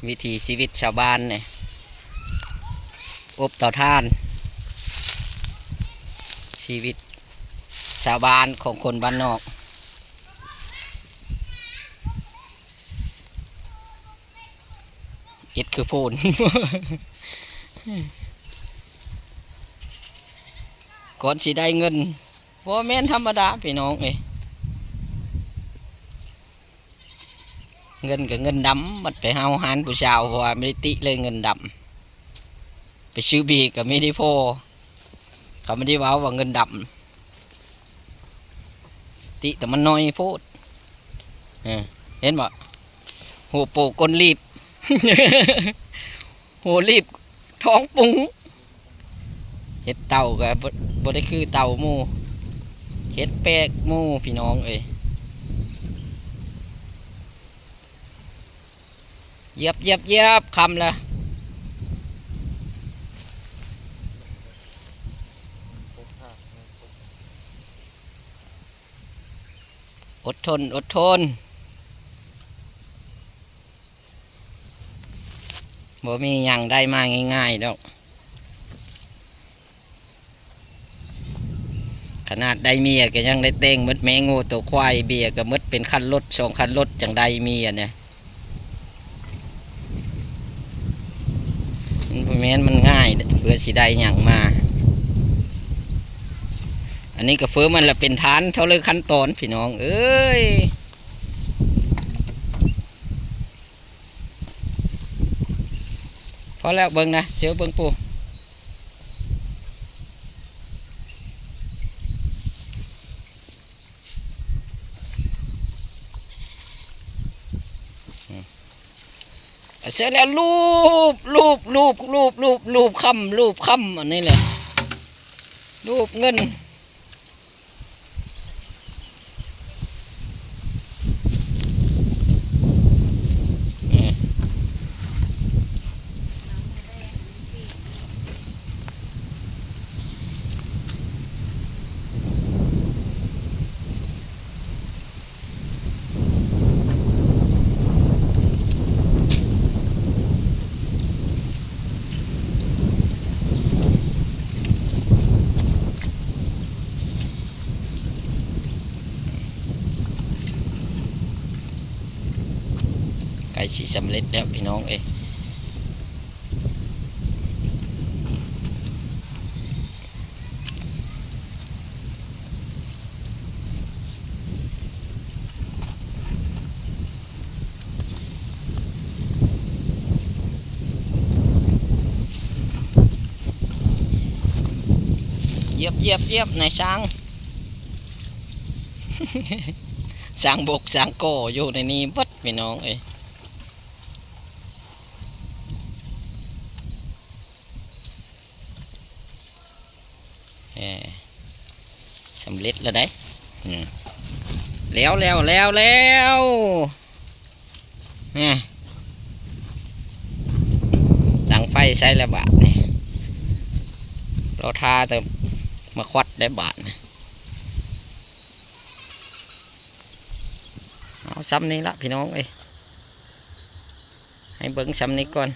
วิถีชีวิตชาวบ้านเนี่ยอบเตาถ่านชีวิตชาวบ้านของคนบ้านนอกเอ็ดคือพูน ก่อนสิได้เงินบ่แม่นธรรมดาพี่น้องเอ้ยเงินกับเงินดำบัดไปเฮาหานผู้ชาวเพราะว่าไม่ได้ติเลยเงินดำไปซื้อบีก็ไม่ได้พอเขาไม่ได้ว้าว่าเงินดำติแต่มันน้อยโพดเห็นบ่โหโปก้นรีบ โหรีบท้องปุงเห็ดเต่าก็บ่ได้คือเต่าหมูเห็ดแปลกหมูพี่น้องเอ้ยเย็บคำละอดทนบ่มีหยังได้มาง่ายๆดอกขนาดได้เมียก็ยังได้เต้งมดแมงูตัวควายเบียก็มดเป็นคันรถ2 คันรถจังได้เมียเนี่ยแม้นมันง่ายเพื่อสิได้หยังมาอันนี้ก็เฟิร์มมันละเป็นฐานเท่าเลยขั้นตอนพี่น้องเอ้ยพอแล้วเบิ่งนะเสียวเบิ่งปูเสร็จแล้วรูปคำอันนี้แหละรูปเงินไก่สีสำเร็จแล้วพี่น้องเอ้ยเย็บในช้าง สร้างบกสร้างโกอยู่ในนี้บัดพี่น้องเอ้ยสำเร็จแล้วได้แล้วตั้งไฟใช้แล้วบาทนี่เราทาแต่มาควัดได้บาทนะเอาซ้ำนี้ละพี่น้องเอ้ยให้เบิ้งซ้ำนี้ก่อน